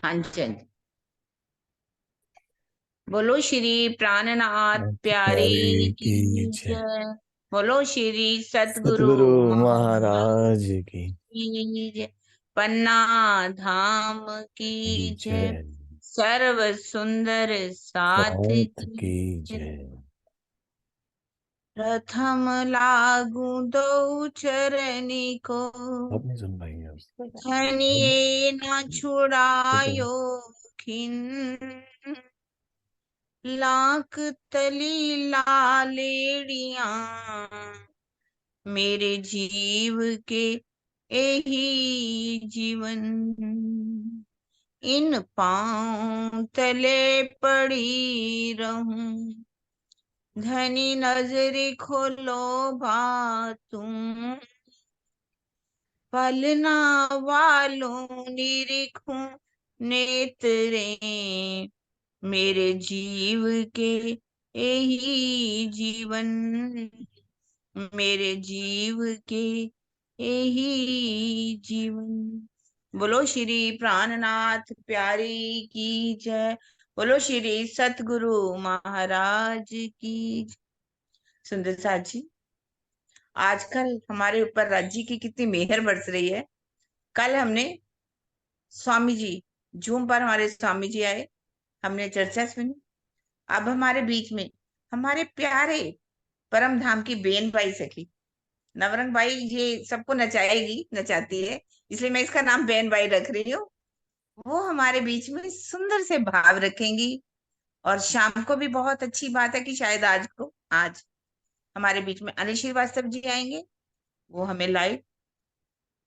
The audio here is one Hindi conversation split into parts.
हाँ जी, हाँ जी। बोलो श्री प्राणनाथ प्यारे प्यारी की की जय। जय। बोलो श्री सतगुरु सतगुरु महाराज महाराज की की जय। पन्ना धाम की जय। जय। सर्व सुंदर साथ साथ की की जय। जय। प्रथम लागू दो चरनी को, आपने सुन पाई है धनिये न छुड़ायो खिन, लाख तली लालेड़िया मेरे जीव के यही जीवन, इन पांव तले पड़ी रहूं, धनी नजर खोलो बा तुम, पलना वालों निरीखूं नेत्रे मेरे जीव के यही जीवन, मेरे जीव के यही जीवन। बोलो श्री प्राणनाथ प्यारी की जय। बोलो श्री सतगुरु महाराज की जय। सुंदर साथ जी, आजकल हमारे ऊपर राज्य की कितनी मेहर बरस रही है। कल हमने स्वामी जी, जूम पर हमारे स्वामी जी आए, हमने चर्चा सुनी। अब हमारे बीच में हमारे प्यारे परम धाम की बेन बाई सखी नवरंग बाई, ये सबको नचाएगी, नचाती है, इसलिए मैं इसका नाम बेन बाई रख रही हूँ। वो हमारे बीच में सुंदर से भाव रखेंगी। और शाम को भी बहुत अच्छी बात है कि शायद आज हमारे बीच में अनिल श्रीवास्तव जी आएंगे। वो हमें लाइव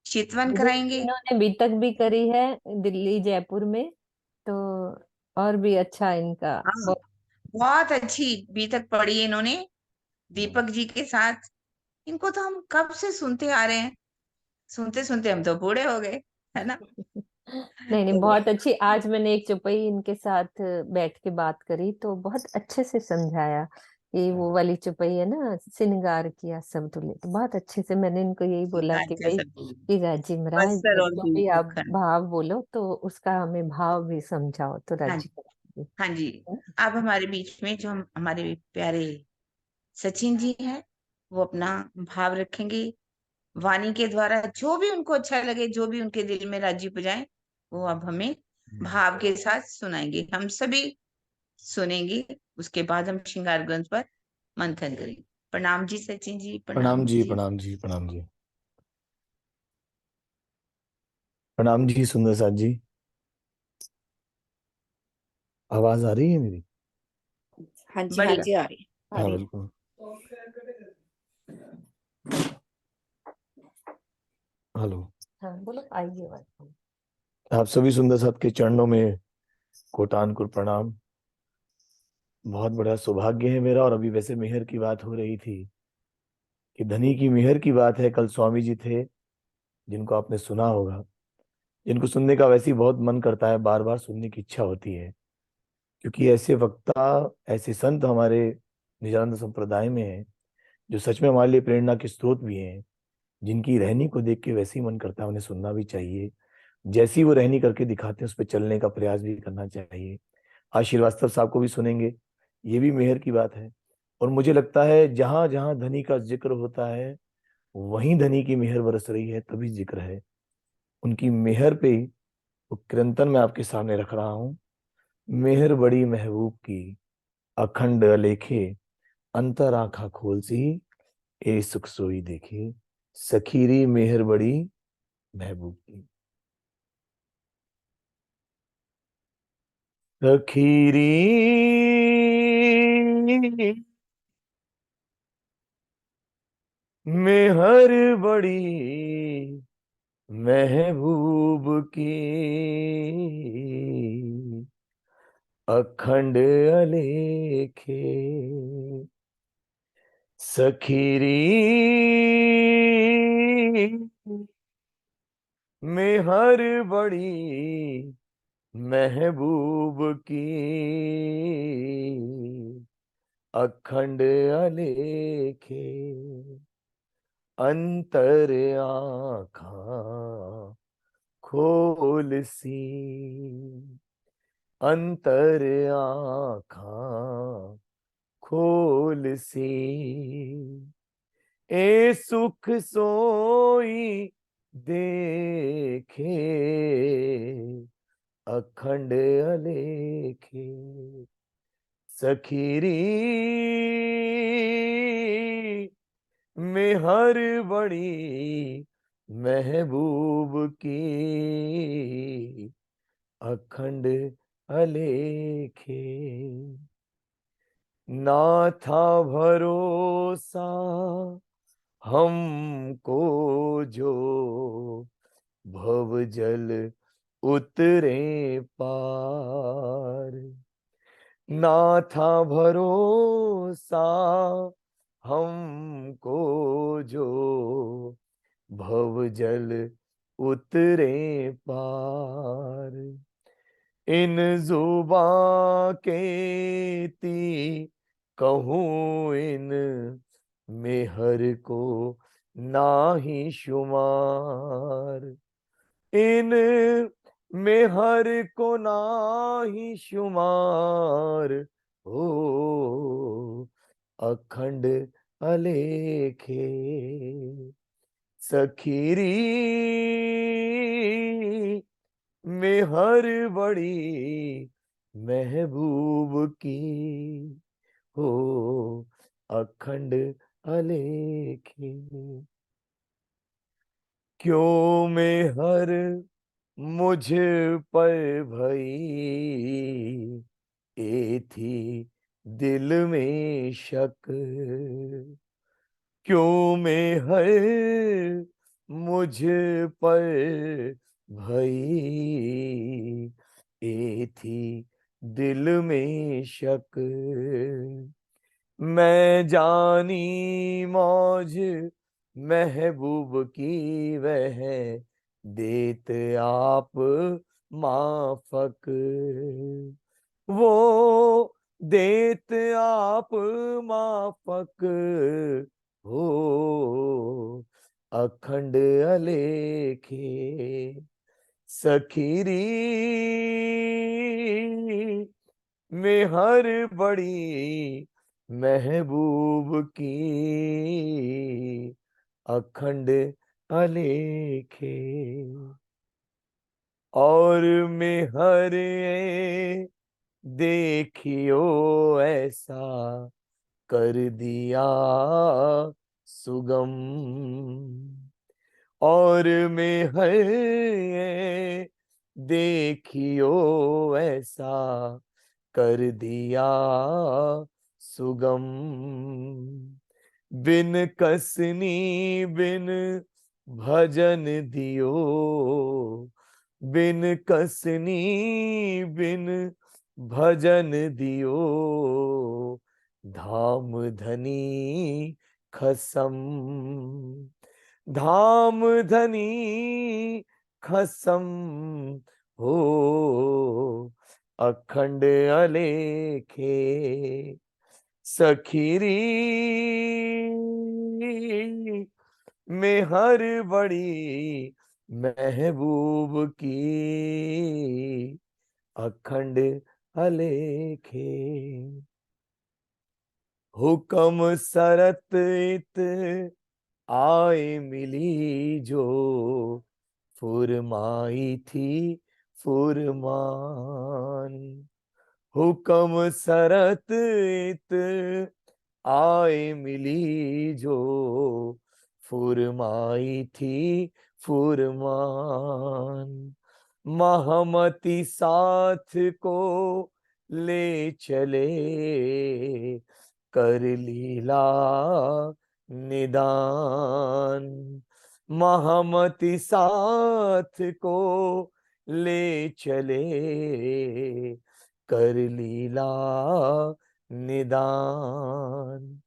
चितवन मुझे कराएंगे। इन्होंने बीतक भी करी है दिल्ली जयपुर में, तो और भी अच्छा इनका हाँ, बहुत। बहुत अच्छी बीतक पढ़ी है इन्होंने दीपक जी के साथ। इनको तो हम कब से सुनते आ रहे हैं, सुनते सुनते हम तो बूढ़े हो गए, है ना। नहीं नहीं, तो बहुत अच्छी। आज मैंने एक चौपाई इनके साथ बैठ के बात करी तो बहुत अच्छे से समझाया। ये वो वाली चौपाई है ना, श्रृंगार किया सब तुले, तो बहुत अच्छे से मैंने इनको यही बोला कि भाई कि राजी महाराज बस्तर और जो भी आप दूसखंड। भाव बोलो तो उसका हमें भाव भी समझाओ तो हाँ राजी जी, करेंगे। हाँ जी। अब हमारे बीच में जो हमारे प्यारे सचिन जी हैं, वो अपना भाव रखेंगे। वाणी के द्वारा जो भी उनको अच्छा लगे, जो भी उनके दिल में राजी हो जाए, वो अब हमें भाव के साथ सुनाएंगे। हम सभी सुनेंगे। उसके बाद हम श्रृंगार ग्रंथ पर मंथन करेंगे। प्रणाम जी सचिन जी, प्रणाम प्रणाम जी, जी। प्रणाम जी, प्रणाम जी। प्रणाम जी सुंदर साथ जी। आवाज आ रही है मेरी? हाँ जी, हाँ बढ़िया। जी, आ रही आ हाँ रही बिल्कुल। हेलो। हाँ बोलो, आइए बात। आप सभी सुंदर साथ के चरणों में कोटानकुर प्रणाम। बहुत बड़ा सौभाग्य है मेरा। और अभी वैसे मेहर की बात हो रही थी कि धनी की मेहर की बात है। कल स्वामी जी थे, जिनको आपने सुना होगा, जिनको सुनने का वैसे ही बहुत मन करता है, बार बार सुनने की इच्छा होती है। क्योंकि ऐसे वक्ता, ऐसे संत हमारे निजानंद संप्रदाय में हैं, जो सच में हमारे लिए प्रेरणा के स्रोत भी हैं, जिनकी रहनी को देख के वैसे ही मन करता है उन्हें सुनना भी चाहिए। जैसी वो रहनी करके दिखाते हैं उस पर चलने का प्रयास भी करना चाहिए। आज श्रीवास्तव साहब को भी सुनेंगे, ये भी मेहर की बात है। और मुझे लगता है जहां जहां धनी का जिक्र होता है वहीं धनी की मेहर बरस रही है, तभी जिक्र है उनकी मेहर पे ही। वो कीर्तन मैं आपके सामने रख रहा हूँ। मेहर बड़ी महबूब की, अखंड अलेखे, अंतर आँखा खोल सी, ए सुख सोई देखे, सखीरी मेहर बड़ी महबूब की। सखीरी मेहर बड़ी महबूब की, अखंड अलेखे, सखीरी मेहर बड़ी महबूब की, अखंड अलेखे, अंतर आँखा खोल सी। अंतर आँखा खोल से, ए सुख सोई देखे, अखंड अलेखे। सखीरी में हर बड़ी महबूब की, अखंड अलेखे। ना था भरोसा हमको जो, भव जल उतरे पार। ना था भरोसा हमको जो, भव जल उतरे पार। इन जुबां के ती कहूँ इन मेहर को नाही शुमार। इन मेहर को नाही शुमार, हो अखंड अलेखे। सखीरी में हर बड़ी महबूब की, हो अखंड अलेखे। क्यों में हर मुझ पर भई, ए थी दिल में शक। क्यों में हर मुझ पर भई, ए थी दिल में शक। मैं जानी मौज महबूब की वह, देत आप माफक। वो देत आप माफक, हो अखंड अलेखे। सखीरी में हर बड़ी महबूब की, अखंड अलेखे। और में हर देखियो ऐसा कर दिया सुगम। और में है देखियो ऐसा कर दिया सुगम। बिन कसनी बिन भजन दियो, बिन कसनी बिन भजन दियो, धाम धनी खसम। धाम धनी खसम, हो अखंड अलेखे। सखीरी में हर बड़ी महबूब की, अखंड अलेखे। हुक्म सरत इत आए मिली जो, फुरमाई थी फुरमान। हुक्म सरत इत आए मिली जो, फुरमाई थी फुरमान। महमती साथ को ले चले, कर लीला निदान। महमती साथ को ले चले, कर लीला निदान।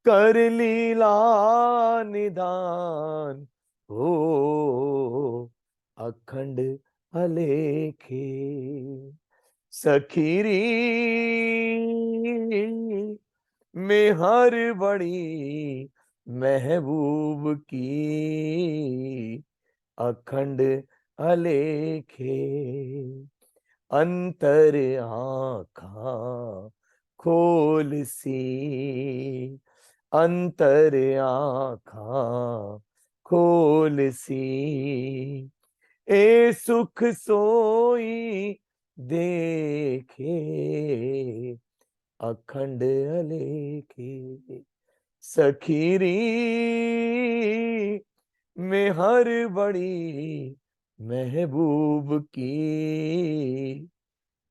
कर लीला निदान, हो अखंड अलेखे। सखीरी में हर बड़ी महबूब की, अखंड अलेखे। अंतर आँखा खोल सी, अंतर आँखा खोल सी, ए सुख सोई देखे, अखंड अलेखे। सखीरी में हर बड़ी महबूब की,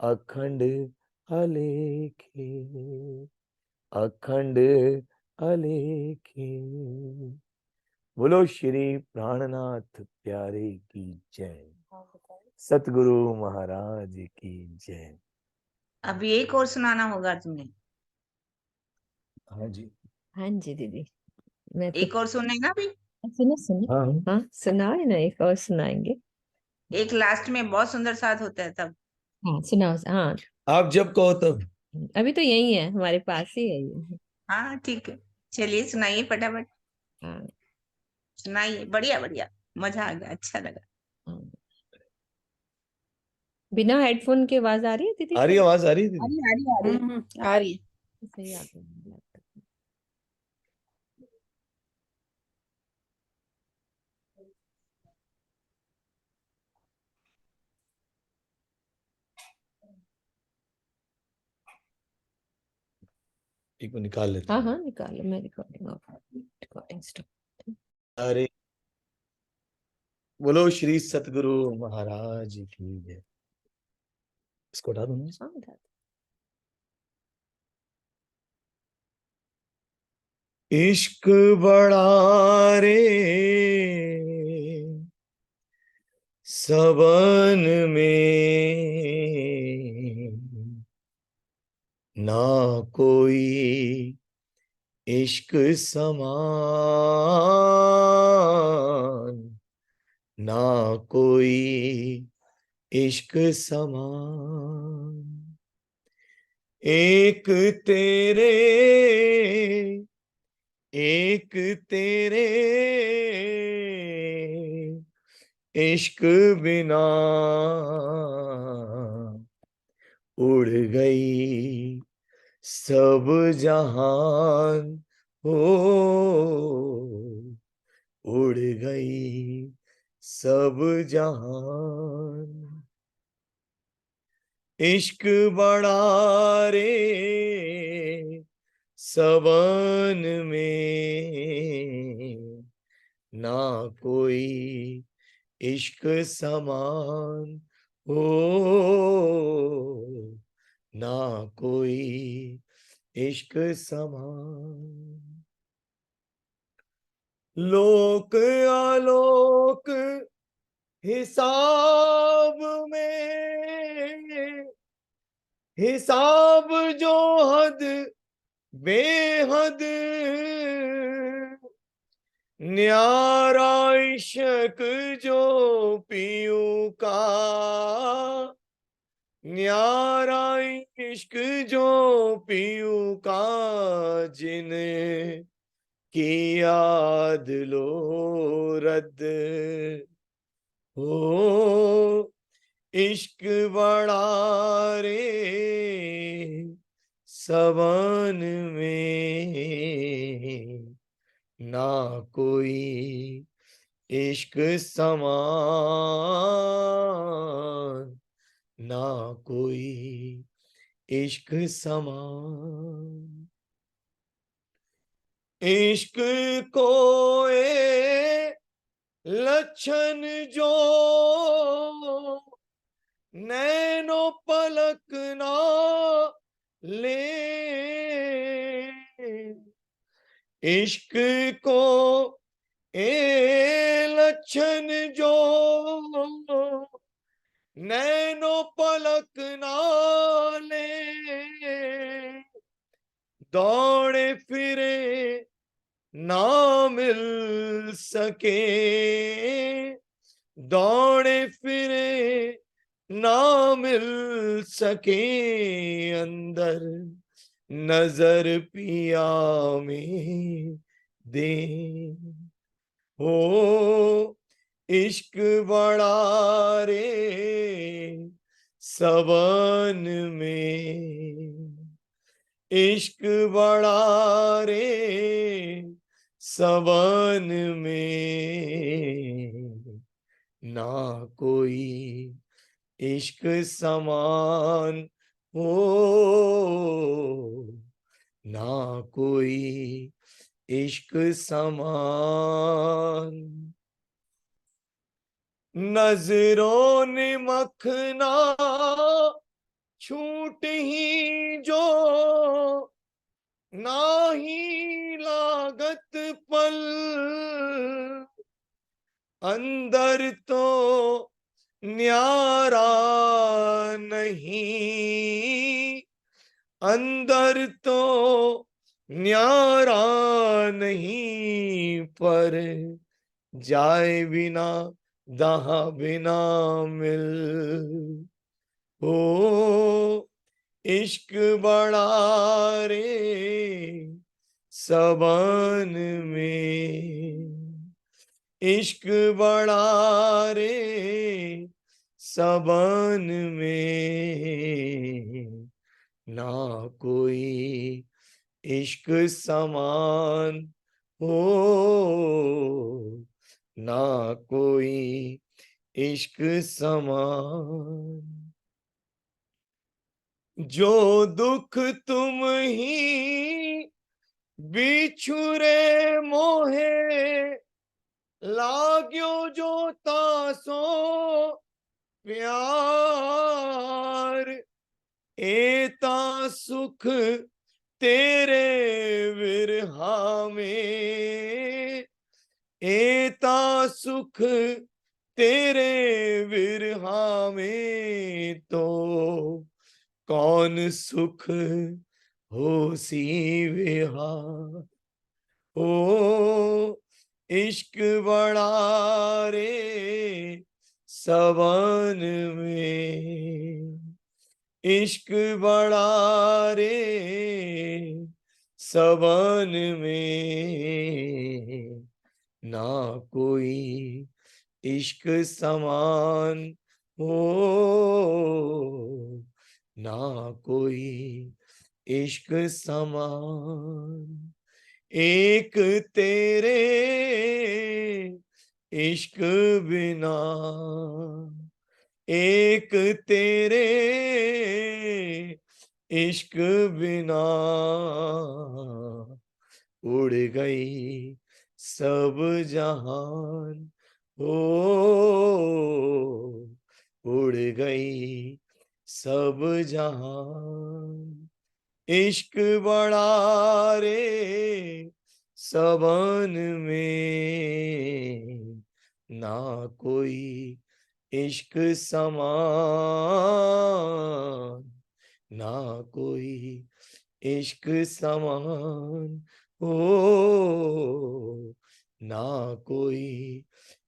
अखंड अलेखे, अखंड अलेखे। बोलो श्री प्राणनाथ प्यारे की जय, सतगुरु महाराज की जय। अभी एक और सुनाना होगा तुम्हें। हाँ जी, हाँ जी दीदी, मैं तो एक और सुनेगा भी। सुनो सुनो। हाँ हाँ सुनाए ना, एक और सुनाएंगे। एक लास्ट में बहुत सुंदर साथ होता है तब। हाँ सुनाओ। हाँ आप जब कहो तब। अभी तो यही है, हमारे पास ही है ये। हाँ ठीक है, चलिए सुनाइए फटाफट, हाँ सुनाइए। बढ़िया बढ़िया, मजा आ गया, अच्छा लगा। हाँ। बिना हेडफोन के आवाज आ रही है दीदी? आ रही आवाज, आ रही है आ दीदी? रही आ रही आ रही आ रही है, सही आ रही है। एक मिनट निकाल लेते हाँ हैं। हाँ निकालो, मैं रिकॉर्डिंग स्टॉप। अरे बोलो श्री सतगुरु महाराज की जय। इसको उठा दूं ना? हाँ बता दो। इश्क बड़ा रे सबन में, ना कोई इश्क समान, ना कोई इश्क समान। एक तेरे, एक तेरे इश्क बिना उड़ गई सब जहान, हो उड़ गई सब जहान। इश्क बड़ा रे सबन में, ना कोई इश्क समान, हो ना कोई इश्क समान। लोक आलोक हिसाब में, हिसाब जो हद बेहद, न्यारा इश्क जो पीयूं का, न्यारा इश्क जो पीयूं का, जिन की याद लो रद्द, हो इश्क बड़ा रे सबन में, ना कोई इश्क समान, ना कोई इश्क समान। इश्क को ए लक्षण जो नैनो पलक ना ले, इश्क को ए लक्षण जो नैनो पलक ना ले, दौड़े फिरे ना मिल सके, दौड़े फिरे ना मिल सके, अंदर नजर पिया में दे, हो इश्क बड़ा रे सबन में, इश्क बड़ा रे सबन में, ना कोई इश्क समान हो, ना कोई इश्क समान। नजरों ने मखना छूट ही जो, ना ही लागत पल, अंदर तो न्यारा नहीं, अंदर तो न्यारा नहीं, पर जाए बिना दहा बिना मिल। ओ इश्क बड़ा रे सबन में, इश्क बड़ा रे सबन में, ना कोई इश्क समान हो, ना कोई इश्क समान। जो दुख तुम ही बिछुरे मोहे, लाग्यो जो तासो प्यार, एता सुख तेरे विरहा में, एता सुख तेरे विरहा में, तो कौन सुख हो सी विहा। ओ इश्क बड़ा रे सबन में, इश्क बड़ा रे सबन में, ना कोई इश्क समान हो, ना कोई इश्क समान। एक तेरे इश्क बिना, एक तेरे इश्क बिना, उड़ गई सब जहान। हो उड़ गई सब जहान। इश्क बड़ा रे सबन में, ना कोई इश्क समान, ना कोई इश्क समान हो, ना कोई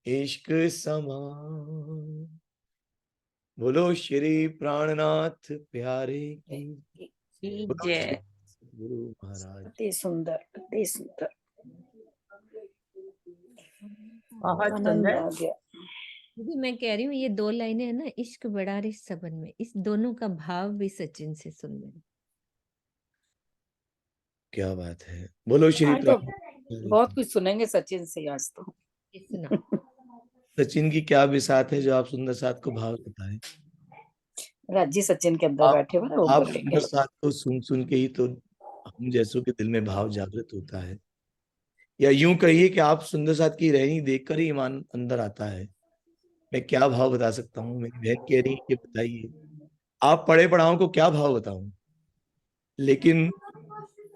इश्क समान। बोलो श्री प्राणनाथ प्यारे की जय। गुरु महाराज। अति सुंदर, अति सुंदर, बहुत आनंद सुंदर। आ गया। दीदी मैं कह रही हूँ ये 2 लाइनें है ना, इश्क बड़ा रे सबन में, इस दोनों का भाव भी सचिन से सुन लें। क्या बात है। बोलो श्री आज तो प्राण। बहुत कुछ सुनेंगे सचिन से आज तो। ये सुना। सचिन की क्या बिसात है जो आप सुंदर साथ को भाव बताएं। राजी सचिन के अंदर आप बैठे हुए ना आप ऊपर लेके। सुंदर साथ को सुन सुन के ही तो हम जैसों के दिल में भाव जागृत होता है, या यूं कहिए कि आप सुंदर साथ की रहनी देखकर ही ईमान अंदर आता है। मैं क्या भाव बता सकता हूँ, मेरी बहन कह रही है कि बताइए आप पढ़े पढ़ाओ को क्या भाव बताऊं। लेकिन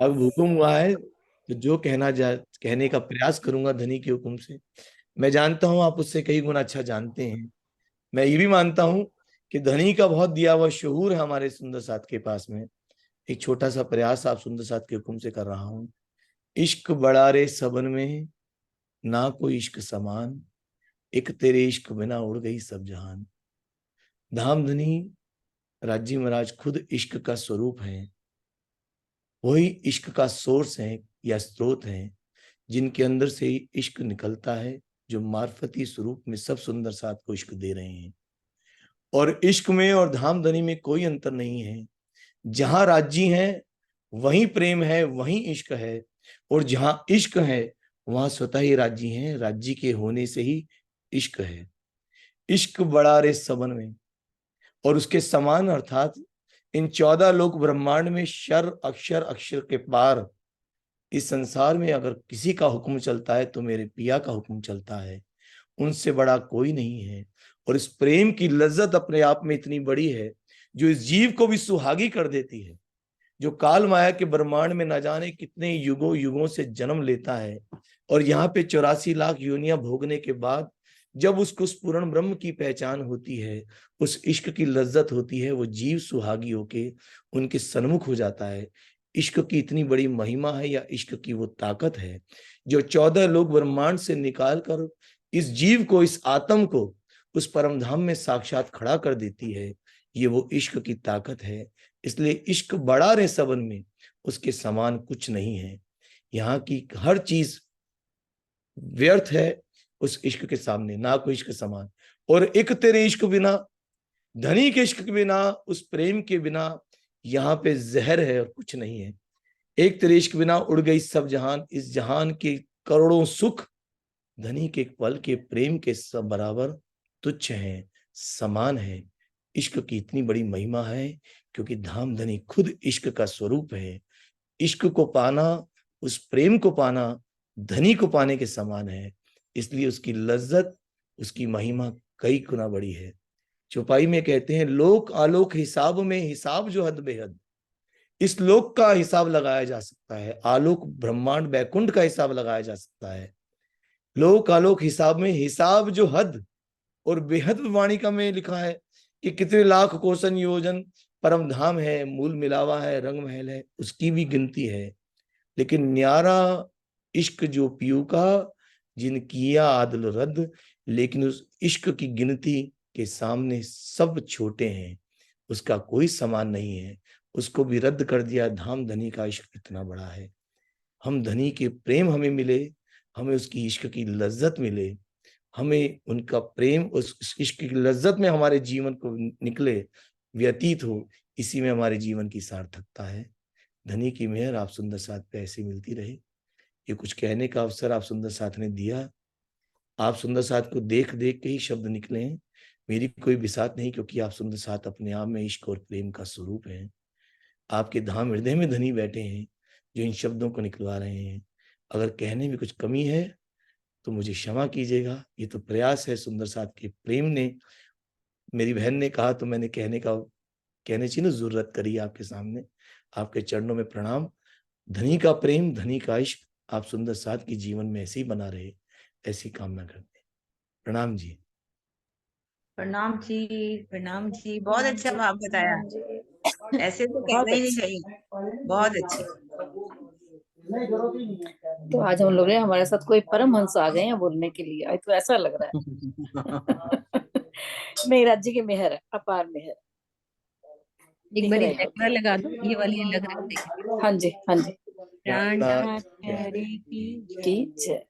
अब हुक्म हुआ है तो जो कहने का प्रयास करूंगा धनी के हुक्म से। मैं जानता हूं आप उससे कई गुना अच्छा जानते हैं। मैं ये भी मानता हूं कि धनी का बहुत दिया हुआ शऊर है हमारे सुंदर साथ के पास में। एक छोटा सा प्रयास आप सुंदर साथ के हुक्म से कर रहा हूं। इश्क बड़ा रे सबन में, ना कोई इश्क समान, एक तेरे इश्क बिना उड़ गई सब जहान। धाम धनी राजी महाराज खुद इश्क का स्वरूप है, वही इश्क का सोर्स है या स्रोत है, जिनके अंदर से इश्क निकलता है, जो मार्फती स्वरूप में सब सुंदर साथ को इश्क दे रहे हैं। और इश्क में और धामधनी में कोई अंतर नहीं है। जहां राज्य है वहीं प्रेम है, वहीं इश्क है, और जहां इश्क है वहां स्वतः ही राज्य है, राज्य के होने से ही इश्क है। इश्क बड़ा रे सबन में, और उसके समान अर्थात इन 14 लोक ब्रह्मांड में शर अक्षर अक्षर के पार इस संसार में अगर किसी का हुक्म चलता है तो मेरे पिया का हुक्म चलता है, उनसे बड़ा कोई नहीं है। और इस प्रेम की लज्जत अपने आप में इतनी बड़ी है जो इस जीव को भी सुहागी कर देती है, जो काल माया के ब्रह्मांड में न जाने कितने युगों युगों से जन्म लेता है, और यहाँ पे 84 लाख योनियां भोगने के बाद जब उसको उस पूर्ण ब्रह्म की पहचान होती है, उस इश्क की लज्जत होती है, वो जीव सुहागी होके उनके सन्मुख हो जाता है। इश्क की इतनी बड़ी महिमा है, या इश्क की वो ताकत है जो 14 लोक ब्रह्मांड से निकाल कर इस जीव को, इस आत्म को उस परम धाम में साक्षात खड़ा कर देती है। ये वो इश्क की ताकत है। इसलिए इश्क बड़ा रे सबन में, उसके समान कुछ नहीं है। यहाँ की हर चीज व्यर्थ है उस इश्क के सामने, ना कोई इश्क समान। और एक तेरे इश्क बिना, धनी के इश्क के बिना, उस प्रेम के बिना यहाँ पे जहर है और कुछ नहीं है। एक तेरे इश्क बिना उड़ गई सब जहान, इस जहान के करोड़ों सुख धनी के पल के प्रेम के सब बराबर तुच्छ हैं, समान है। इश्क की इतनी बड़ी महिमा है क्योंकि धाम धनी खुद इश्क का स्वरूप है। इश्क को पाना, उस प्रेम को पाना धनी को पाने के समान है। इसलिए उसकी लज्जत, उसकी महिमा कई गुना बड़ी है। चौपाई में कहते हैं, लोक आलोक हिसाब में हिसाब जो हद बेहद। इस लोक का हिसाब लगाया जा सकता है, आलोक ब्रह्मांड बैकुंठ का हिसाब लगाया जा सकता है। लोक आलोक हिसाब में हिसाब जो हद, और बेहद वाणिका में लिखा है कि कितने लाख कोसन योजन परम धाम है, मूल मिलावा है, रंग महल है, उसकी भी गिनती है। लेकिन न्यारा इश्क जो पियू का, जिन किया आदल रद्द, लेकिन उस इश्क की गिनती के सामने सब छोटे हैं, उसका कोई समान नहीं है। उसको भी रद्द कर दिया। धाम धनी का इश्क इतना बड़ा है। हम धनी के प्रेम हमें मिले, हमें उसकी इश्क की लज्जत मिले, हमें उनका प्रेम, उस इश्क की लज्जत में हमारे जीवन को निकले, व्यतीत हो, इसी में हमारे जीवन की सार्थकता है। धनी की मेहर आप सुंदर साथ पे ऐसे मिलती रहे। ये कुछ कहने का अवसर आप सुंदर साथ ने दिया। आप सुंदर साथ को देख देख के ही शब्द निकले हैं, मेरी कोई बिसात नहीं, क्योंकि आप सुंदर साथ अपने आप में इश्क और प्रेम का स्वरूप है। आपके धाम हृदय में धनी बैठे हैं जो इन शब्दों को निकलवा रहे हैं। अगर कहने में कुछ कमी है तो मुझे क्षमा कीजिएगा। ये तो प्रयास है सुंदर साथ के प्रेम ने, मेरी बहन ने कहा तो मैंने कहने चाहिए ना, जरूरत करी आपके सामने। आपके चरणों में प्रणाम। धनी का प्रेम, धनी का इश्क आप सुंदर साथ के जीवन में ऐसे ही बना रहे, ऐसी कामना करते हैं। प्रणाम जी। प्रणाम जी, प्रणाम जी। बहुत अच्छा भाव बताया, ऐसे तो कहना ही नहीं चाहिए। बहुत अच्छे। तो आज हम लोग हमारे साथ कोई परमहंस आ गए हैं बोलने के लिए, आज तो ऐसा लग रहा है। नहीं, राज्य की मेहर है, अपार मेहर। एक बार जयकारा लगा दो, ये वाली लग रही है। हाँ जी, हाँ जी। प्राणनाथ प्यारे की जय।